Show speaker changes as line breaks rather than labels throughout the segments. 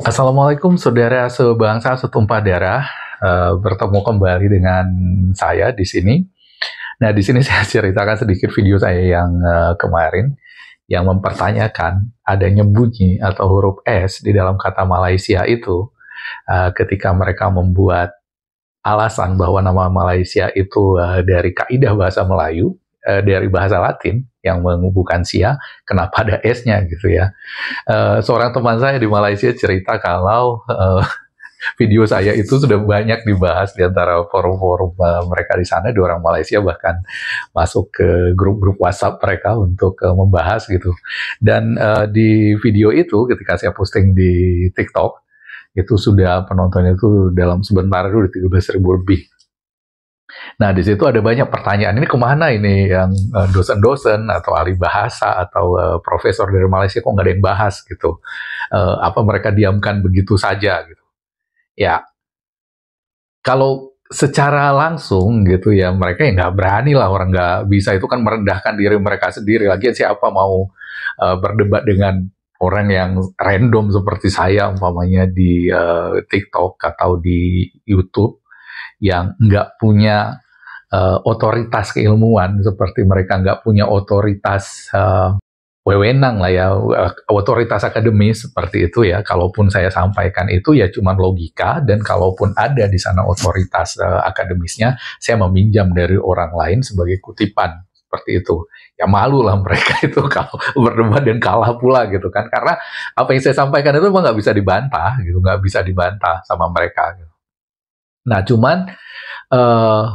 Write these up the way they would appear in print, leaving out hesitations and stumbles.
Assalamualaikum saudara sebangsa setumpah darah. Bertemu kembali dengan saya di sini. Nah, di sini saya ceritakan sedikit video saya yang kemarin yang mempertanyakan adanya bunyi atau huruf S di dalam kata Malaysia itu ketika mereka membuat alasan bahwa nama Malaysia itu dari kaidah bahasa Melayu, dari bahasa Latin yang menghubungkan sia, kenapa ada S-nya gitu ya. Seorang teman saya di Malaysia cerita kalau video saya itu sudah banyak dibahas di antara forum-forum mereka di sana, di orang Malaysia bahkan masuk ke grup-grup WhatsApp mereka untuk membahas gitu. Dan di video itu ketika saya posting di TikTok, itu sudah penontonnya itu dalam sebentar itu udah 13.000 lebih. Nah, di situ ada banyak pertanyaan, ini kemana ini yang dosen-dosen atau ahli bahasa atau profesor dari Malaysia kok nggak ada yang bahas gitu. Apa mereka diamkan begitu saja gitu. Ya, kalau secara langsung gitu ya, mereka ya nggak berani lah, orang nggak bisa, itu kan merendahkan diri mereka sendiri. Lagian siapa mau berdebat dengan orang yang random seperti saya umpamanya di TikTok atau di YouTube yang nggak punya otoritas keilmuan seperti mereka nggak punya otoritas wewenang lah ya, otoritas akademis seperti itu ya. Kalaupun saya sampaikan itu ya cuman logika, dan kalaupun ada di sana otoritas akademisnya, saya meminjam dari orang lain sebagai kutipan seperti itu. Ya malu lah mereka itu kalau berdebat dan kalah pula gitu kan, karena apa yang saya sampaikan itu memang nggak bisa dibantah gitu, nggak bisa dibantah sama mereka gitu. Nah cuman eh,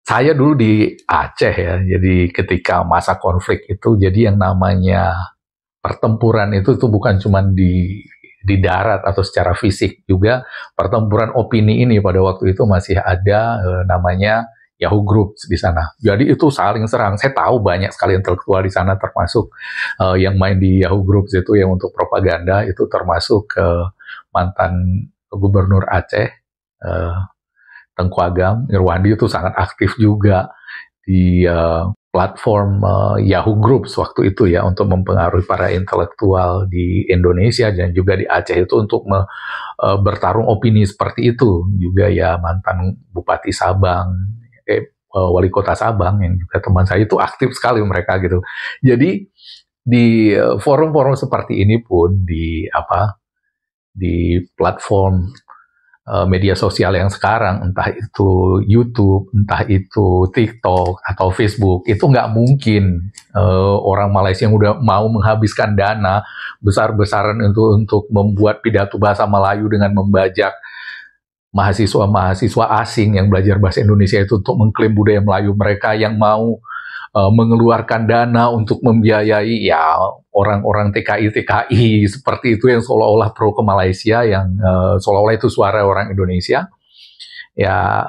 saya dulu di Aceh ya, jadi ketika masa konflik itu, jadi yang namanya pertempuran itu bukan cuma di darat atau secara fisik, juga pertempuran opini ini pada waktu itu masih ada namanya Yahoo Groups di sana. Jadi itu saling serang. Saya tahu banyak sekali intelektual di sana, termasuk yang main di Yahoo Groups itu yang untuk propaganda, itu termasuk mantan gubernur Aceh, uh, Tengku Agam Irwandi itu sangat aktif juga di platform Yahoo Groups waktu itu ya, untuk mempengaruhi para intelektual di Indonesia dan juga di Aceh itu untuk bertarung opini seperti itu. Juga ya mantan Bupati Sabang, Wali Kota Sabang yang juga teman saya itu aktif sekali mereka gitu. Jadi di forum-forum seperti ini pun di platform media sosial yang sekarang, entah itu YouTube, entah itu TikTok atau Facebook, itu nggak mungkin orang Malaysia yang udah mau menghabiskan dana besar-besaran untuk membuat pidato bahasa Melayu dengan membajak mahasiswa-mahasiswa asing yang belajar bahasa Indonesia itu untuk mengklaim budaya Melayu mereka, yang mau mengeluarkan dana untuk membiayai ya orang-orang TKI seperti itu yang seolah-olah pro ke Malaysia, yang seolah-olah itu suara orang Indonesia. Ya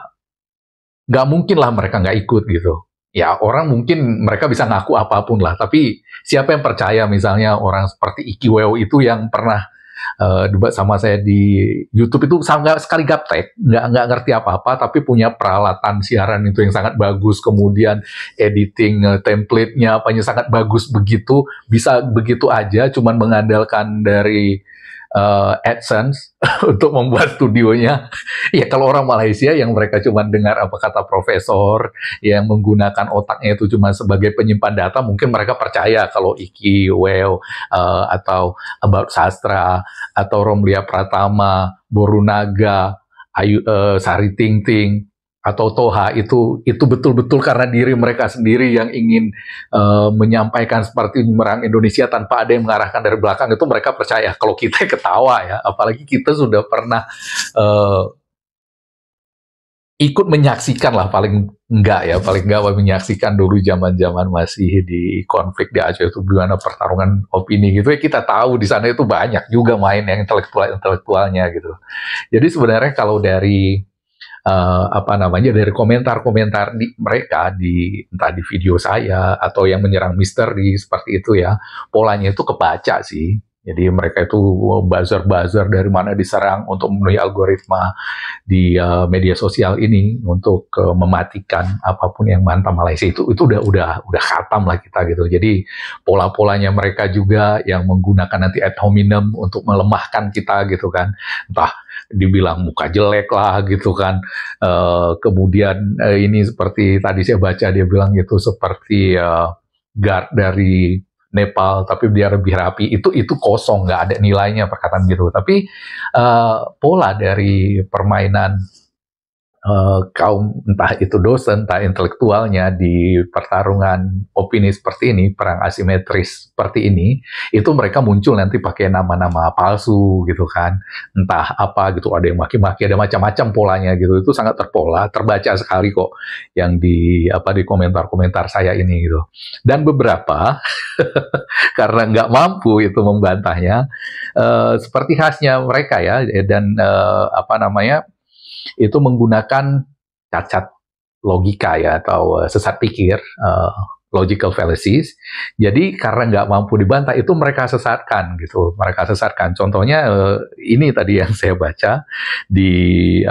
nggak mungkin lah mereka nggak ikut gitu. Ya orang mungkin mereka bisa ngaku apapun lah, tapi siapa yang percaya misalnya orang seperti Iki Weo itu yang pernah debat sama saya di YouTube itu sangat sekali gaptek, nggak ngerti apa-apa, tapi punya peralatan siaran itu yang sangat bagus, kemudian editing template-nya apanya sangat bagus, begitu bisa begitu aja, cuman mengandalkan dari AdSense untuk membuat studionya. Ya kalau orang Malaysia yang mereka cuma dengar apa kata profesor yang menggunakan otaknya itu cuma sebagai penyimpan data, mungkin mereka percaya kalau Iki Weo atau About Sastra atau Romlia Pratama, Borunaga, Sari Tingting atau Toha itu betul-betul karena diri mereka sendiri yang ingin menyampaikan seperti menyerang Indonesia tanpa ada yang mengarahkan dari belakang, itu mereka percaya. Kalau kita ketawa ya, apalagi kita sudah pernah ikut menyaksikan lah, paling enggak menyaksikan dulu zaman-zaman masih di konflik di Aceh itu gimana pertarungan opini gitu ya, kita tahu di sana itu banyak juga main yang intelektualnya gitu. Jadi sebenarnya kalau dari dari komentar-komentar mereka di entah di video saya atau yang menyerang misteri seperti itu ya, polanya itu kebaca sih. Jadi mereka itu buzzer-buzzer dari mana diserang untuk memenuhi algoritma di media sosial ini untuk mematikan apapun yang mantap Malaysia itu udah khatam lah kita gitu. Jadi pola-polanya mereka juga yang menggunakan nanti ad hominem untuk melemahkan kita gitu kan. Entah dibilang muka jelek lah gitu kan. Kemudian ini seperti tadi saya baca dia bilang gitu seperti guard dari Nepal, tapi dia lebih rapi, itu kosong, nggak ada nilainya perkataan gitu. Tapi pola dari permainan kaum entah itu dosen, entah intelektualnya di pertarungan opini seperti ini, perang asimetris seperti ini, itu mereka muncul nanti pakai nama-nama palsu gitu kan, entah apa gitu, ada yang maki-maki, ada macam-macam polanya gitu, itu sangat terpola, terbaca sekali kok yang di komentar-komentar saya ini gitu. Dan beberapa karena nggak mampu itu membantahnya, seperti khasnya mereka ya, dan itu menggunakan cacat logika ya atau sesat pikir, logical fallacies. Jadi karena nggak mampu dibantah itu mereka sesatkan gitu, mereka sesatkan. Contohnya ini tadi yang saya baca di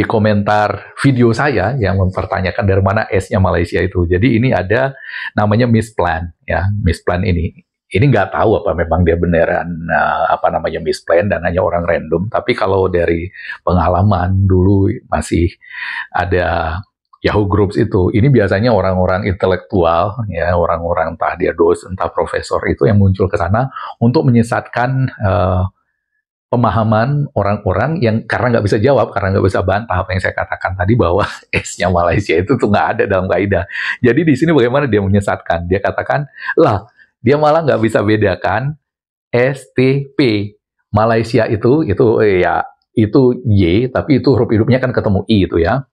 komentar video saya yang mempertanyakan dari mana S-nya Malaysia itu. Jadi ini ada namanya misplan ya, misplan ini. Ini nggak tahu apa memang dia beneran misplan dan hanya orang random. Tapi kalau dari pengalaman dulu masih ada Yahoo Groups itu, ini biasanya orang-orang intelektual, ya orang-orang entah dia dosen, entah profesor itu yang muncul ke sana untuk menyesatkan pemahaman orang-orang yang karena nggak bisa jawab, karena nggak bisa bantah apa yang saya katakan tadi bahwa S-nya Malaysia itu tuh nggak ada dalam kaidah. Jadi di sini bagaimana dia menyesatkan? Dia katakan, lah dia malah nggak bisa bedakan STP. Malaysia itu Y, tapi itu huruf hidupnya kan ketemu I itu ya.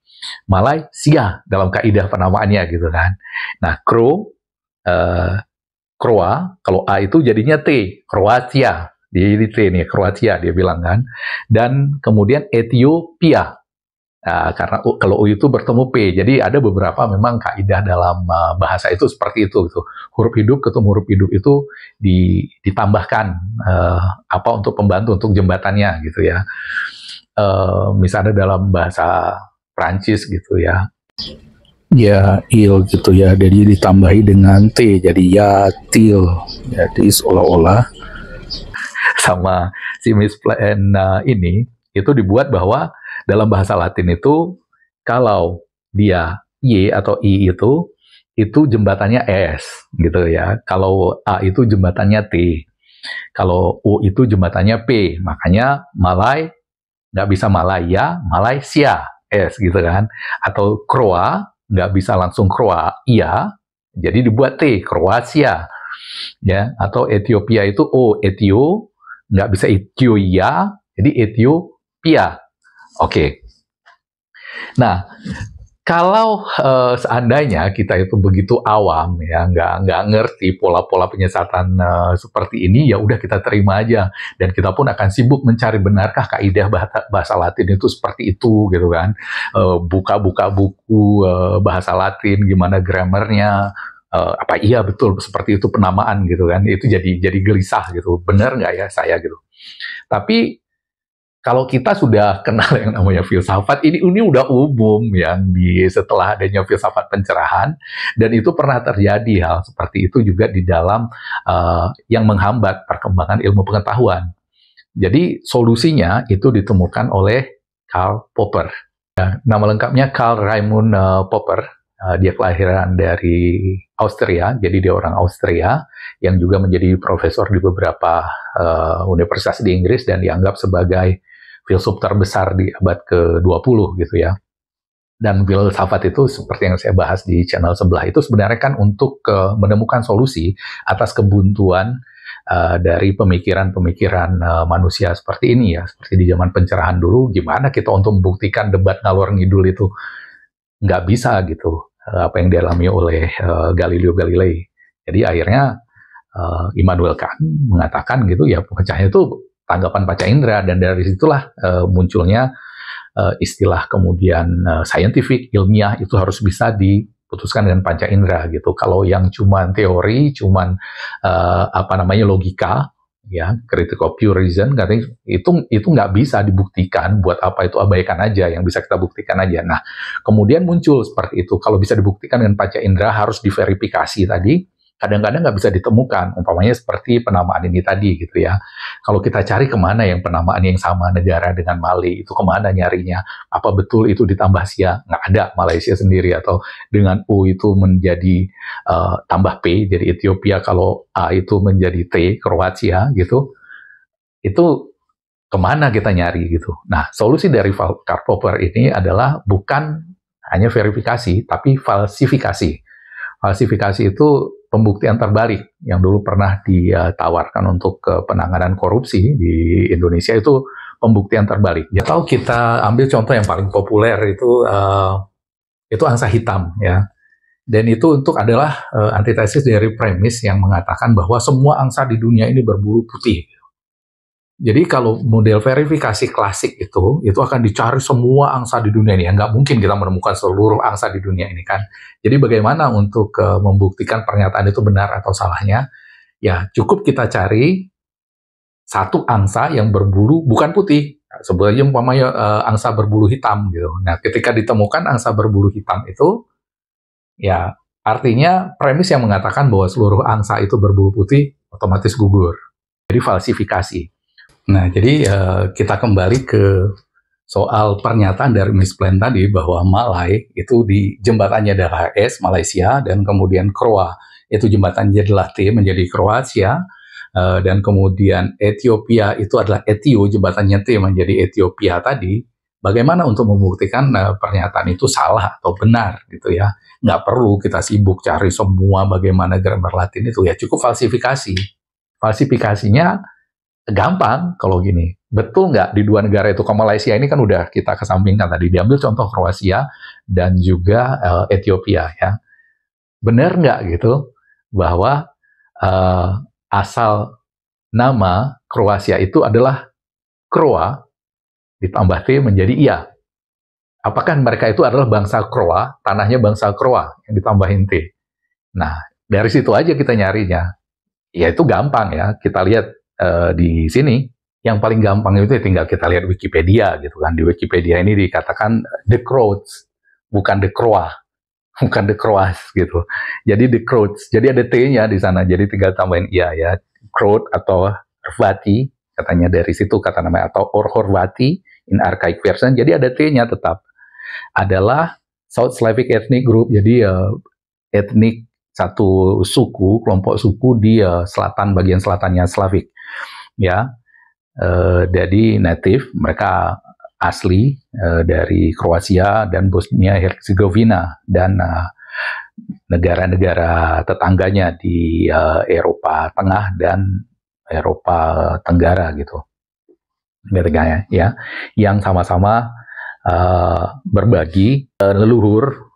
Malaysia dalam kaidah penamaannya gitu kan. Nah, Kroa, kalau A itu jadinya T, Kroasia. Jadi T nih, Kroasia dia bilang kan. Dan kemudian Ethiopia. Nah, karena kalau U itu bertemu P, jadi ada beberapa memang kaidah dalam bahasa itu seperti itu gitu. Huruf hidup ketemu huruf hidup itu ditambahkan untuk pembantu untuk jembatannya gitu ya. Misalnya dalam bahasa Prancis gitu ya. Ya, il gitu ya, jadi ditambahi dengan T, jadi ya, til. Jadi seolah-olah sama si misplan ini itu dibuat bahwa dalam bahasa Latin itu kalau dia Y atau I itu jembatannya S gitu ya. Kalau A itu jembatannya T. Kalau U itu jembatannya P. Makanya Malay nggak bisa Malaya, Malaysia S gitu kan. Atau Kroa nggak bisa langsung Kroasia, jadi dibuat T, Kroasia. Ya, atau Ethiopia itu O, Etio, nggak bisa Ethiopia, jadi Ethiopia. Oke. Nah, kalau seandainya kita itu begitu awam ya, nggak ngerti pola-pola penyesatan seperti ini, ya udah kita terima aja, dan kita pun akan sibuk mencari benarkah kaidah bahasa Latin itu seperti itu gitu kan, buka-buka buku bahasa Latin, gimana grammarnya, apa iya betul seperti itu penamaan gitu kan, itu jadi gelisah gitu, benar nggak ya saya gitu. Tapi kalau kita sudah kenal yang namanya filsafat, ini udah umum yang setelah adanya filsafat pencerahan, dan itu pernah terjadi hal seperti itu juga di dalam yang menghambat perkembangan ilmu pengetahuan. Jadi solusinya itu ditemukan oleh Karl Popper. Nama lengkapnya Karl Raimund Popper. Dia kelahiran dari Austria, jadi dia orang Austria yang juga menjadi profesor di beberapa universitas di Inggris dan dianggap sebagai filsuf terbesar di abad ke-20 gitu ya. Dan filsafat itu seperti yang saya bahas di channel sebelah itu sebenarnya kan untuk menemukan solusi atas kebuntuan dari pemikiran-pemikiran manusia seperti ini ya. Seperti di zaman pencerahan dulu, gimana kita untuk membuktikan debat ngalor ngidul itu nggak bisa gitu. Apa yang dialami oleh Galileo Galilei. Jadi akhirnya Immanuel Kant mengatakan gitu ya, pemecahan itu tanggapan panca indera, dan dari situlah munculnya istilah kemudian scientific, ilmiah itu harus bisa diputuskan dengan panca indera gitu. Kalau yang cuman teori, cuman logika, ya, critical pure reason, katanya itu nggak bisa dibuktikan. Buat apa, itu abaikan aja, yang bisa kita buktikan aja. Nah, kemudian muncul seperti itu. Kalau bisa dibuktikan dengan panca indera, harus diverifikasi tadi. Kadang-kadang nggak bisa ditemukan, umpamanya seperti penamaan ini tadi gitu ya. Kalau kita cari kemana yang penamaan yang sama negara dengan Mali, itu kemana nyarinya? Apa betul itu ditambah sia? Nggak ada, Malaysia sendiri. Atau dengan U itu menjadi tambah P, jadi Ethiopia. Kalau A itu menjadi T, Kroasia gitu. Itu kemana kita nyari gitu. Nah, solusi dari Karl Popper ini adalah bukan hanya verifikasi, tapi falsifikasi. Falsifikasi itu pembuktian terbalik yang dulu pernah ditawarkan untuk penanganan korupsi di Indonesia, itu pembuktian terbalik. Atau kita ambil contoh yang paling populer itu angsa hitam ya. Dan itu adalah antitesis dari premis yang mengatakan bahwa semua angsa di dunia ini berbulu putih. Jadi kalau model verifikasi klasik itu akan dicari semua angsa di dunia ini. Nggak mungkin kita menemukan seluruh angsa di dunia ini kan. Jadi bagaimana untuk membuktikan pernyataan itu benar atau salahnya? Ya cukup kita cari satu angsa yang berbulu bukan putih. Sebenarnya umpamanya angsa berbulu hitam gitu. Nah ketika ditemukan angsa berbulu hitam itu, ya artinya premis yang mengatakan bahwa seluruh angsa itu berbulu putih otomatis gugur. Jadi falsifikasi. Nah, jadi kita kembali ke soal pernyataan dari Miss Plan tadi bahwa Malai itu di jembatannya adalah S, Malaysia, dan kemudian Kroa, itu jembatannya adalah T menjadi Kroasia, dan kemudian Ethiopia itu adalah Etio, jembatannya T menjadi Ethiopia tadi. Bagaimana untuk membuktikan pernyataan itu salah atau benar gitu ya. Nggak perlu kita sibuk cari semua bagaimana grammar Latin itu, ya cukup falsifikasi. Falsifikasinya gampang kalau gini. Betul nggak di dua negara itu? Ke Malaysia ini kan udah kita kesampingkan tadi. Diambil contoh Kroasia dan juga Ethiopia ya. Benar nggak gitu bahwa asal nama Kroasia itu adalah Kroa ditambah T menjadi Ia? Apakah mereka itu adalah bangsa Kroa, tanahnya bangsa Kroa yang ditambahin T? Nah, dari situ aja kita nyarinya. Ya itu gampang ya. Kita lihat di sini, yang paling gampang itu tinggal kita lihat Wikipedia gitu kan. Di Wikipedia ini dikatakan the Croats, bukan the Croa, bukan the Croats gitu. Jadi the Croats, jadi ada T-nya di sana, jadi tinggal tambahin iya ya, Croat atau Horvati, katanya dari situ kata namanya, atau Horvati in archaic version, jadi ada T-nya tetap. Adalah South Slavic ethnic group, jadi etnik satu suku, kelompok suku di selatan, bagian selatannya Slavik. Ya, jadi native, mereka asli dari Kroasia dan Bosnia Herzegovina dan negara-negara tetangganya di Eropa Tengah dan Eropa Tenggara gitu, ya, yang sama-sama berbagi leluhur,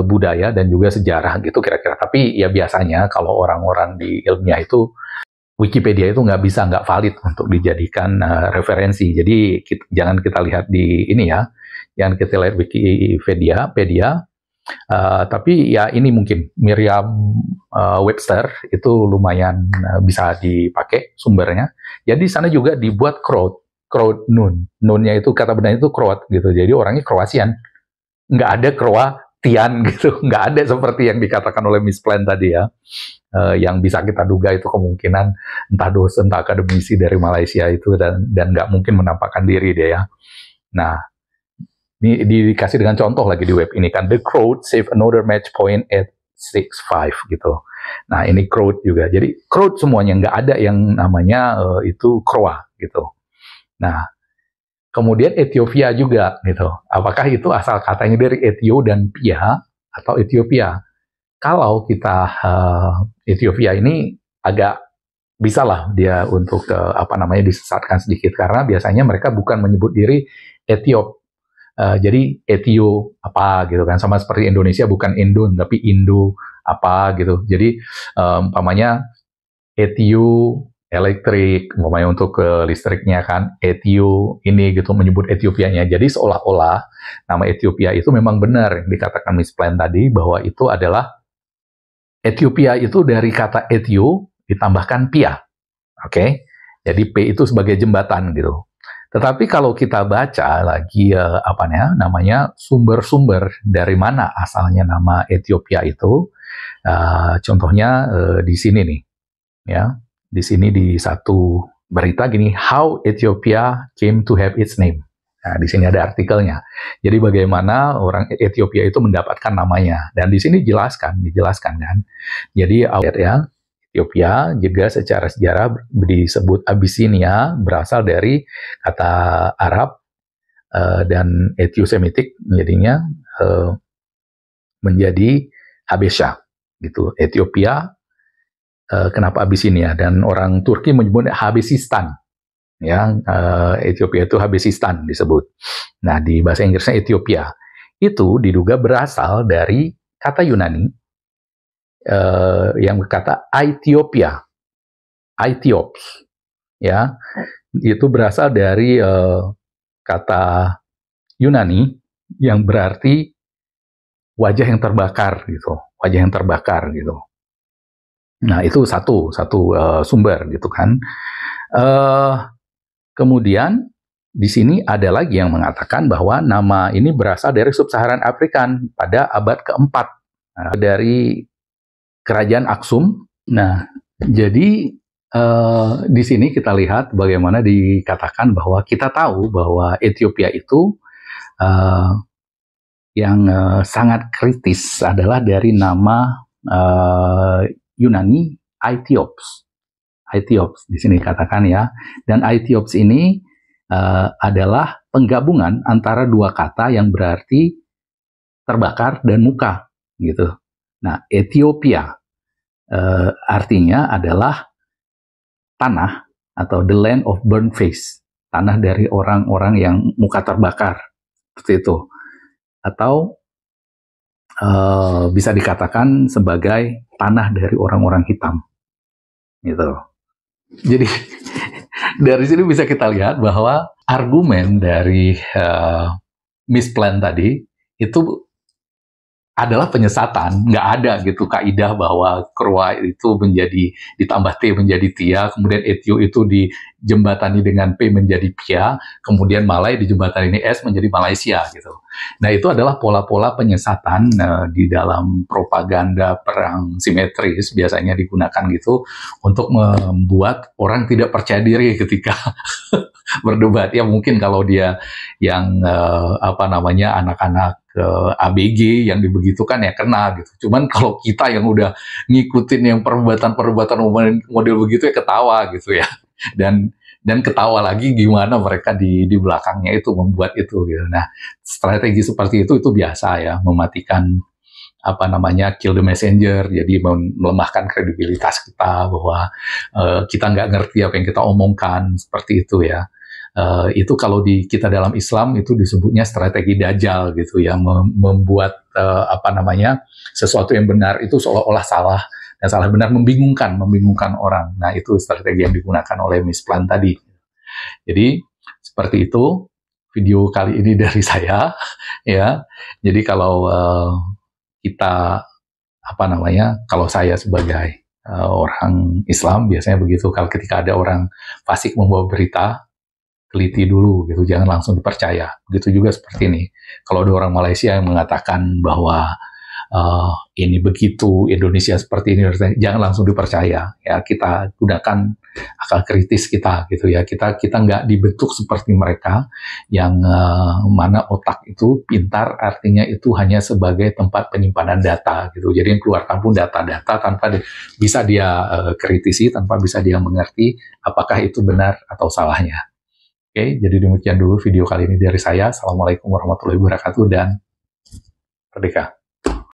budaya dan juga sejarah gitu kira-kira. Tapi ya biasanya kalau orang-orang di ilmiah itu Wikipedia itu nggak valid untuk dijadikan referensi. Jadi jangan kita lihat di ini ya, jangan kita lihat Wikipedia, tapi ya ini mungkin Merriam-Webster itu lumayan bisa dipakai sumbernya. Jadi di sana juga dibuat Croat Nun. Nunnya itu kata benarnya itu Croat gitu. Jadi orangnya Kroasian. Nggak ada Kroatian gitu. Nggak ada seperti yang dikatakan oleh Miss Plan tadi ya. Yang bisa kita duga itu kemungkinan entah dosen, entah akademisi dari Malaysia itu dan nggak mungkin menampakkan diri dia ya. Nah, ini dikasih dengan contoh lagi di web ini kan, the Croat save another match point at 6-5 gitu. Nah ini Croat juga, jadi Croat semuanya, nggak ada yang namanya itu Kroa gitu. Nah kemudian Ethiopia juga gitu. Apakah itu asal katanya dari Etio dan Pia atau Ethiopia? Kalau kita Ethiopia ini agak bisa lah dia untuk disesatkan sedikit, karena biasanya mereka bukan menyebut diri Etiop, jadi Etio apa gitu kan, sama seperti Indonesia bukan Indon tapi Indo apa gitu. Jadi umpamanya Etio elektrik, umpamanya untuk listriknya kan, Etio ini gitu menyebut Etiopianya. Jadi seolah-olah nama Ethiopia itu memang benar dikatakan Miss Plan tadi bahwa itu adalah Ethiopia itu dari kata Etio ditambahkan Pia. Oke. Jadi P itu sebagai jembatan gitu. Tetapi kalau kita baca lagi namanya sumber-sumber dari mana asalnya nama Ethiopia itu, contohnya di sini nih, ya. Di sini di satu berita gini, How Ethiopia Came to Have Its Name. Nah, di sini ada artikelnya. Jadi bagaimana orang Ethiopia itu mendapatkan namanya. Dan di sini dijelaskan kan. Jadi ya, Ethiopia juga secara sejarah disebut Abyssinia, berasal dari kata Arab dan Ethio-Semitik, jadinya menjadi Habesha gitu. Ethiopia kenapa Abyssinia, dan orang Turki menyebutnya Habesistan, ya. Ethiopia itu Habesistan disebut. Nah, di bahasa Inggrisnya Ethiopia itu diduga berasal dari kata Yunani yang berkata Ethiopia, Aethiops, ya. Itu berasal dari kata Yunani yang berarti wajah yang terbakar gitu, wajah yang terbakar gitu. Nah, itu satu sumber gitu kan. Kemudian di sini ada lagi yang mengatakan bahwa nama ini berasal dari Sub-Saharan Afrika pada abad keempat, dari kerajaan Aksum. Nah, jadi di sini kita lihat bagaimana dikatakan bahwa kita tahu bahwa Ethiopia itu yang sangat kritis adalah dari nama Yunani Aethiops. Aethiops di sini katakan ya. Dan Aethiops ini adalah penggabungan antara dua kata yang berarti terbakar dan muka gitu. Nah, Ethiopia artinya adalah tanah atau the land of burnt face, tanah dari orang-orang yang muka terbakar, seperti itu. Atau bisa dikatakan sebagai tanah dari orang-orang hitam, gitu. Jadi dari sini bisa kita lihat bahwa argumen dari Miss Plan tadi itu adalah penyesatan. Nggak ada gitu kaidah bahwa Kroa itu menjadi ditambah T menjadi Tia, kemudian Etio itu dijembatani dengan P menjadi Pia, kemudian Malay dijembatani S menjadi Malaysia gitu. Nah, itu adalah pola-pola penyesatan di dalam propaganda perang simetris biasanya digunakan gitu untuk membuat orang tidak percaya diri ketika berdebat. Ya mungkin kalau dia yang anak-anak ABG yang dibegitukan ya kena gitu. Cuman kalau kita yang udah ngikutin yang perdebatan model begitu ya ketawa gitu ya. Dan ketawa lagi gimana mereka di belakangnya itu membuat itu gitu. Nah, strategi seperti itu biasa ya, mematikan kill the messenger, jadi melemahkan kredibilitas kita bahwa kita nggak ngerti apa yang kita omongkan, seperti itu ya. Itu kalau kita dalam Islam itu disebutnya strategi dajjal gitu ya, membuat sesuatu yang benar itu seolah-olah salah, dan salah benar membingungkan orang. Nah, itu strategi yang digunakan oleh Miss Plan tadi. Jadi seperti itu video kali ini dari saya ya. Jadi kalau kita kalau saya sebagai orang Islam biasanya begitu, kalau ketika ada orang fasik membawa berita, teliti dulu gitu, jangan langsung dipercaya. Begitu juga seperti ini. Kalau ada orang Malaysia yang mengatakan bahwa ini begitu, Indonesia seperti ini, jangan langsung dipercaya. Ya, kita gunakan akal kritis kita gitu ya. Kita nggak dibentuk seperti mereka yang mana otak itu pintar, artinya itu hanya sebagai tempat penyimpanan data gitu. Jadi yang keluarkan pun data-data tanpa bisa dia kritisi, tanpa bisa dia mengerti apakah itu benar atau salahnya. Oke, jadi demikian dulu video kali ini dari saya. Assalamualaikum warahmatullahi wabarakatuh dan merdeka.